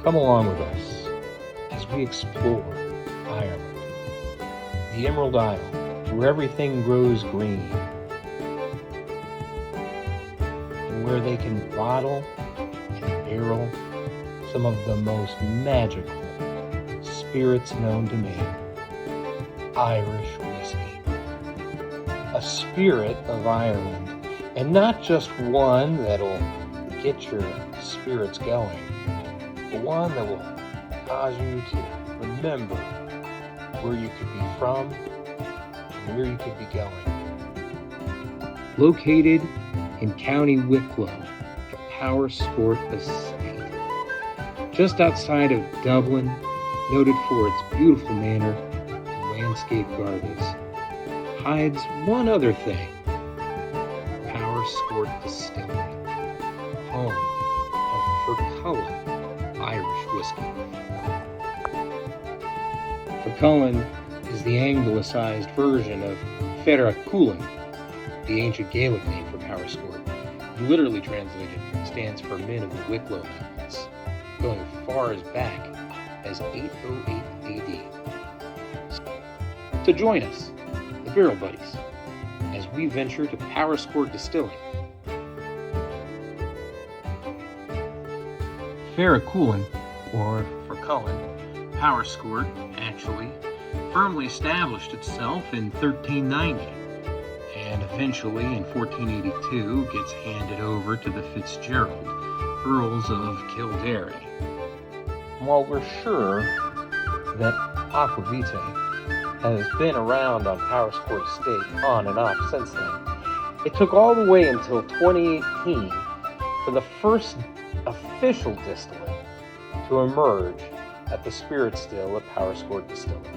Come along with us as we explore Ireland, the Emerald Isle, where everything grows green, and where they can bottle and barrel some of the most magical spirits known to man, Irish whiskey. A spirit of Ireland, and not just one that'll get your spirits going, but one that will cause you to remember where you could be from and where you could be going. Located in County Wicklow at Powerscourt Estate, just outside of Dublin, noted for its beautiful manor and landscape gardens, hides one other thing: Powerscourt Distillery, home of Fercullen Irish whiskey. Fercullen is the anglicised version of Fercullen, the ancient Gaelic name for Powerscourt, and literally translated stands for Men of the Wicklow Mountains, going far as back as 808 AD. So join us, the Barrel Buddies, as we venture to Powerscourt Distillery. Fercullen, or Fercullen, Powerscourt actually firmly established itself in 1390, and eventually in 1482 gets handed over to the Fitzgerald, Earls of Kildare. While we're sure that Aquavitae has been around on Powerscourt Estate on and off since then, it took all the way until 2018 for the first official distillate to emerge at the Spirit Still at Powerscourt Distillery.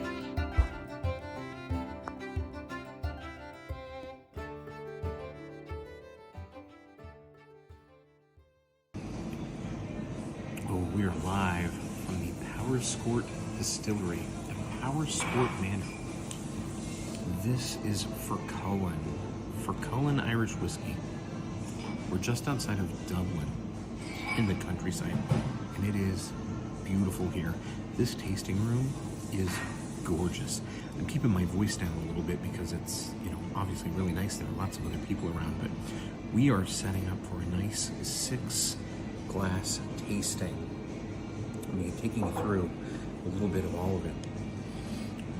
Oh, we are live from the Powerscourt Distillery at Powerscourt Manor. This is Fercullen Irish whiskey. We're just outside of Dublin, in the countryside, and it is beautiful here. This tasting room is gorgeous. I'm keeping my voice down a little bit because it's, obviously really nice. There are lots of other people around, but we are setting up for a nice 6-glass tasting. I'm going to be taking you through a little bit of all of it.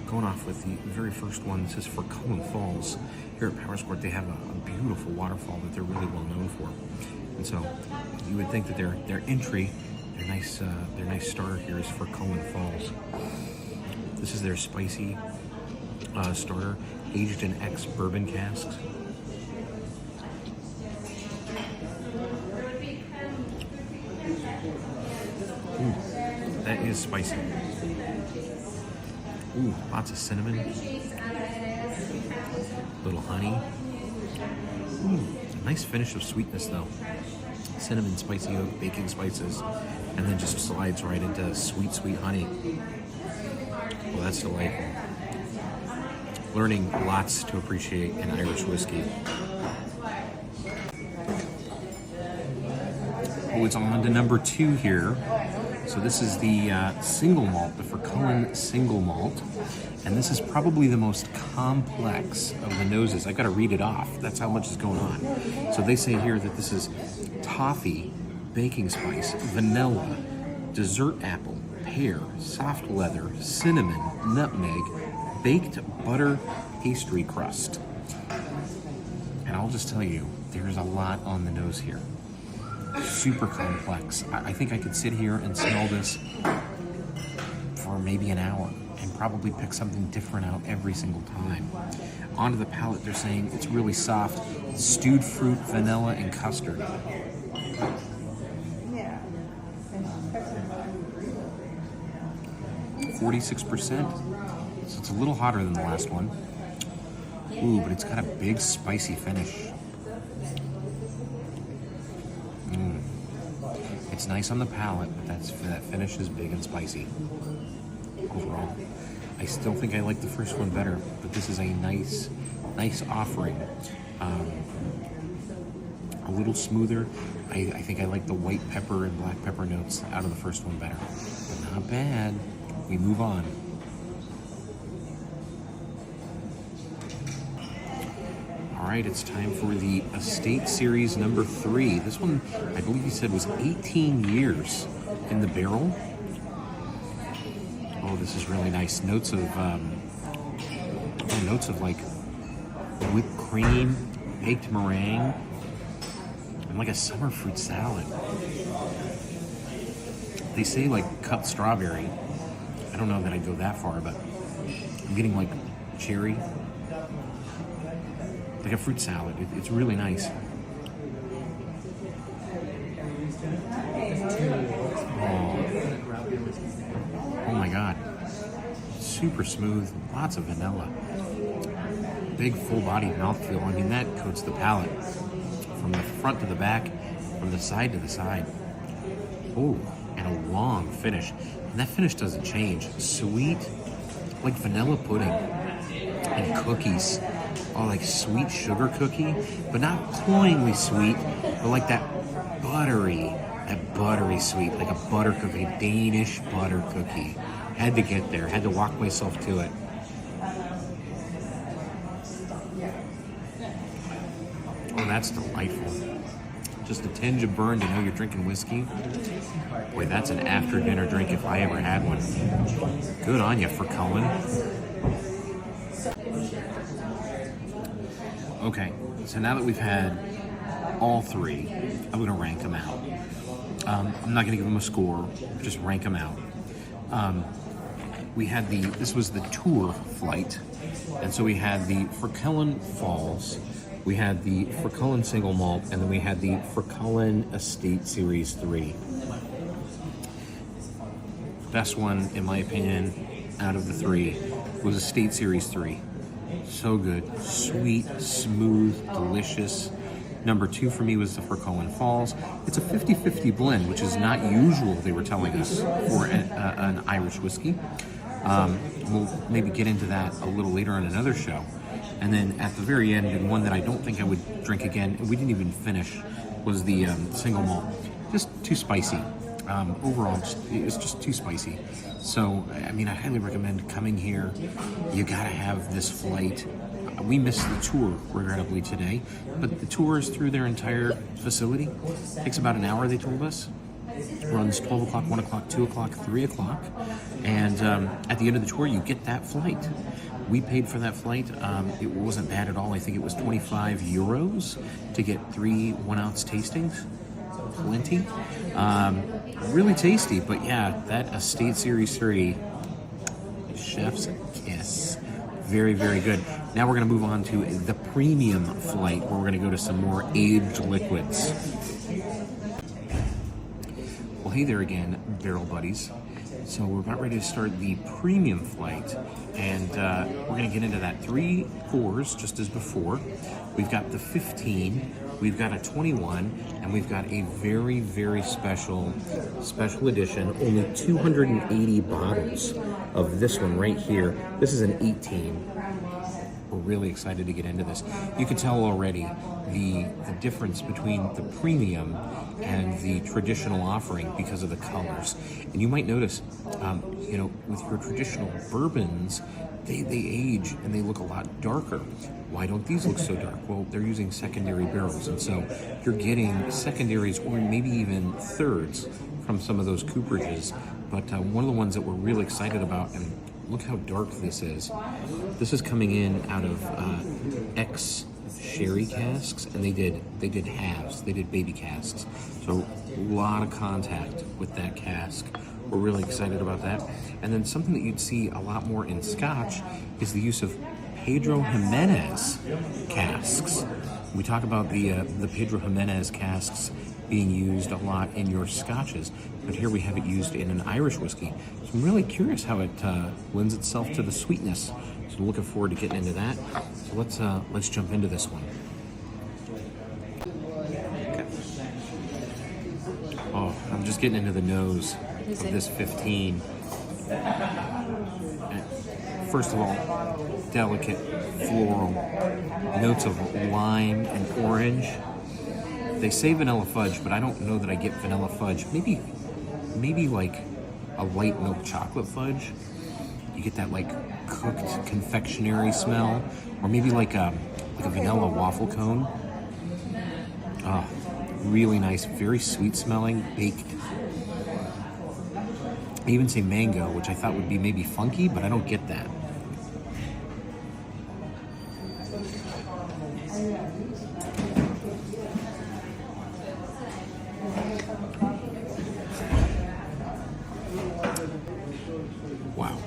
Going off with the very first one, this is Fercullen Falls. Here at Powerscourt, they have a beautiful waterfall that they're really well known for. And so you would think that their entry, their nice starter here is Fercullen Falls. This is their spicy starter, aged in ex-bourbon casks. Ooh, that is spicy. Ooh, lots of cinnamon. Little honey. Ooh, nice finish of sweetness though. Cinnamon, spicy oak, baking spices, and then just slides right into sweet, sweet honey. Well, that's delightful. Learning lots to appreciate in Irish whiskey. Oh, it's on to number 2 here. So this is the single malt, the Fercullen single malt. And this is probably the most complex of the noses. I've got to read it off. That's how much is going on. So they say here that this is toffee, baking spice, vanilla, dessert apple, pear, soft leather, cinnamon, nutmeg, baked butter pastry crust. And I'll just tell you, there's a lot on the nose here. Super complex. I think I could sit here and smell this for maybe an hour and probably pick something different out every single time. Onto the palate, they're saying it's really soft, stewed fruit, vanilla, and custard. 46%, so it's a little hotter than the last one. Ooh, but it's got a big spicy finish. It's nice on the palate, but that finish is big and spicy. Overall, I still think I like the first one better, but this is a nice offering. A a little smoother. I think I like the white pepper and black pepper notes out of the first one better. Not bad. We move on. All right, it's time for the Estate Series number 3. This one, I believe you said, was 18 years in the barrel. Oh, this is really nice. Notes of like whipped cream, baked meringue, and like a summer fruit salad. They say like cut strawberry. I don't know that I'd go that far, but I'm getting like cherry, like a fruit salad. It's really nice. Oh my God. Super smooth, lots of vanilla. Big full-bodied mouthfeel. I mean, that coats the palate from the front to the back, from the side to the side. Oh, and a long finish. And that finish doesn't change. Sweet, like vanilla pudding and cookies. Oh, like sweet sugar cookie, but not cloyingly sweet, but like that buttery sweet, like a butter cookie, Danish butter cookie. Had to get there, had to walk myself to it. Oh, that's delightful. Just a tinge of burn to know you're drinking whiskey. Boy, that's an after dinner drink if I ever had one. Good on you, Fercullen. Okay, so now that we've had all 3, I'm going to rank them out. I'm not going to give them a score, just rank them out. We had this was the tour flight, and so we had the Fercullen Falls, we had the Fercullen Single Malt, and then we had the Fercullen Estate Series 3. Best one, in my opinion, out of the 3 was Estate Series 3. So good, sweet, smooth, delicious. Number 2 for me was the Fercullen Falls. It's a 50-50 blend, which is not usual, they were telling us, for an Irish whiskey. We'll maybe get into that a little later on another show. And then at the very end, and one that I don't think I would drink again, we didn't even finish, was the single malt. Just too spicy. Overall, it's just too spicy. So, I mean, I highly recommend coming here. You gotta have this flight. We missed the tour, regrettably, today, but the tour is through their entire facility. Takes about an hour, they told us. Runs 12 o'clock, 1 o'clock, 2 o'clock, 3 o'clock. And at the end of the tour, you get that flight. We paid for that flight. It wasn't bad at all. I think it was 25 euros to get 3 1-ounce tastings. Plenty. Really tasty, but yeah, that Estate Series 3, chef's kiss. Very, very good. Now we're going to move on to the premium flight, where we're going to go to some more aged liquids. Well, hey there again, barrel buddies. So we're about ready to start the premium flight, and we're going to get into that 3 4s just as before. We've got the 15, we've got a 21, and we've got a very, very special edition, only 280 bottles of this one right here. This is an 18. We're really excited to get into this. You can tell already the difference between the premium and the traditional offering because of the colors. And you might notice, with your traditional bourbons, they age and they look a lot darker. Why don't these look so dark? Well, they're using secondary barrels, and so you're getting secondaries or maybe even thirds from some of those cooperages. But one of the ones that we're really excited about, and look how dark this is. This is coming in out of ex-sherry casks, and they did halves. They did baby casks. So a lot of contact with that cask. We're really excited about that. And then something that you'd see a lot more in Scotch is the use of Pedro Jimenez casks. We talk about the Pedro Jimenez casks being used a lot in your Scotches, but here we have it used in an Irish whiskey. So I'm really curious how it lends itself to the sweetness. So I'm looking forward to getting into that. So let's jump into this one. Okay. Oh, I'm just getting into the nose of this 15. First of all, delicate floral notes of lime and orange. They say vanilla fudge, but I don't know that I get vanilla fudge. Maybe like a light milk chocolate fudge. You get that like cooked confectionery smell, or maybe like a vanilla waffle cone. Oh, really nice, very sweet smelling, baked. I even say mango, which I thought would be maybe funky, but I don't get that. Wow.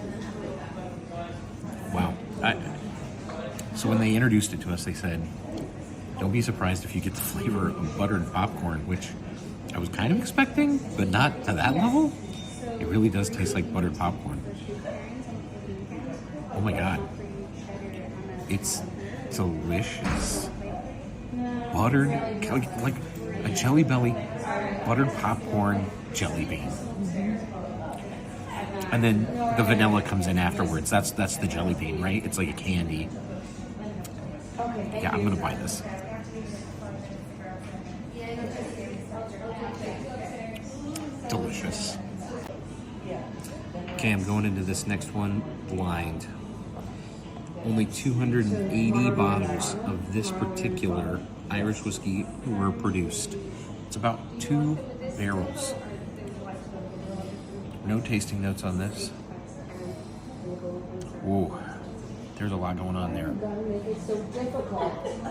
So when they introduced it to us, they said, don't be surprised if you get the flavor of buttered popcorn, which I was kind of expecting, but not to that level. It really does taste like buttered popcorn. Oh my God. It's delicious. Buttered, like a Jelly Belly buttered popcorn jelly bean. And then the vanilla comes in afterwards. That's the jelly bean, right? It's like a candy. Yeah, I'm gonna buy this. Delicious. Okay, I'm going into this next one blind. Only 280 bottles of this particular Irish whiskey were produced. It's about 2 barrels. No tasting notes on this. Whoa, there's a lot going on there.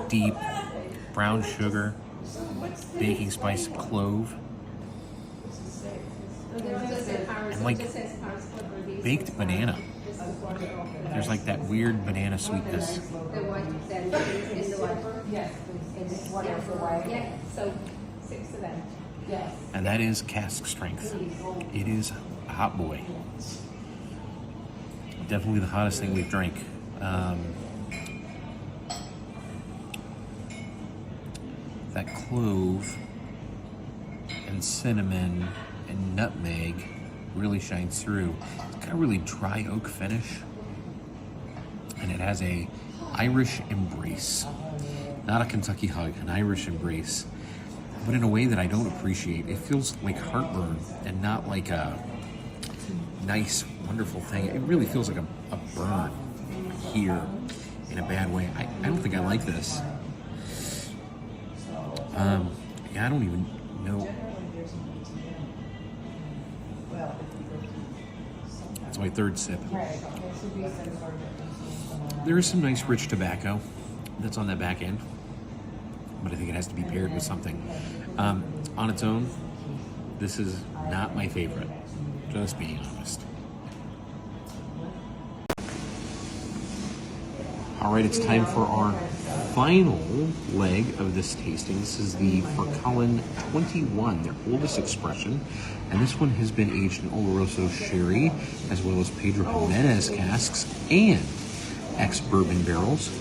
Deep brown sugar, baking spice, clove, and like baked banana. There's like that weird banana sweetness. And that is cask strength. It is a hot boy. Definitely the hottest thing we've drank. That clove and cinnamon and nutmeg really shines through. It's got a really dry oak finish, and it has a Irish embrace, not a Kentucky hug, an Irish embrace, but in a way that I don't appreciate. It feels like heartburn and not like a nice, wonderful thing. It really feels like a burn here in a bad way. I don't think I like this. Yeah, I don't even know. That's my third sip. There is some nice rich tobacco that's on that back end, but I think it has to be paired with something. On its own, this is not my favorite, just being honest. All right, it's time for our final leg of this tasting. This is the Fercullen 21, their oldest expression. And this one has been aged in Oloroso sherry, as well as Pedro Jimenez casks and ex-bourbon barrels.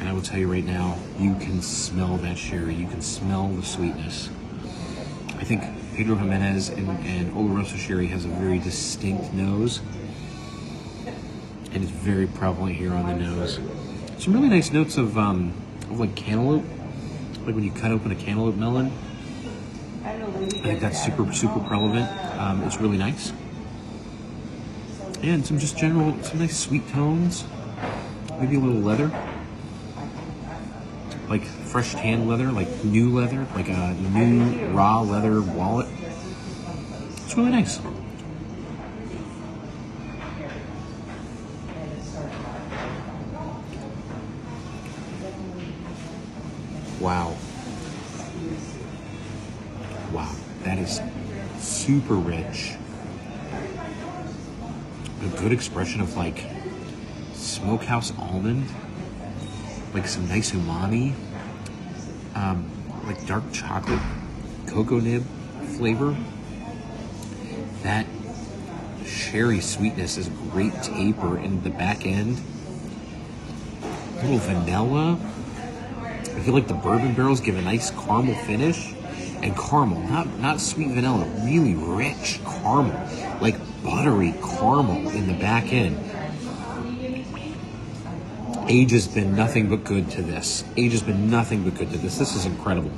And I will tell you right now, you can smell that sherry. You can smell the sweetness. I think Pedro Jimenez and Oloroso sherry has a very distinct nose. And it's very prevalent here on the nose. Some really nice notes of like cantaloupe, like when you cut open a cantaloupe melon. I think that's super prevalent. It's really nice. And some nice sweet tones. Maybe a little leather, like fresh tan leather, like new leather, like a new raw leather wallet. It's really nice. Wow. Wow, that is super rich. A good expression of like smokehouse almond, like some nice umami, like dark chocolate, cocoa nib flavor. That sherry sweetness is a great taper in the back end. A little vanilla. I feel like the bourbon barrels give a nice caramel finish, and caramel, not sweet vanilla, really rich caramel, like buttery caramel in the back end. Age has been nothing but good to this. Age has been nothing but good to this. This is incredible.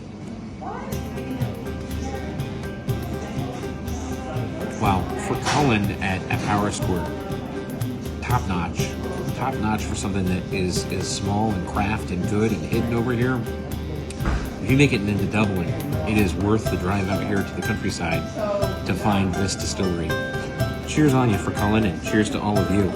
Wow, Fercullen at Powerscourt, top notch. Top notch for something that is small and craft and good and hidden over here. If you make it into Dublin, it is worth the drive out here to the countryside to find this distillery. Cheers on you, Fercullen, and cheers to all of you.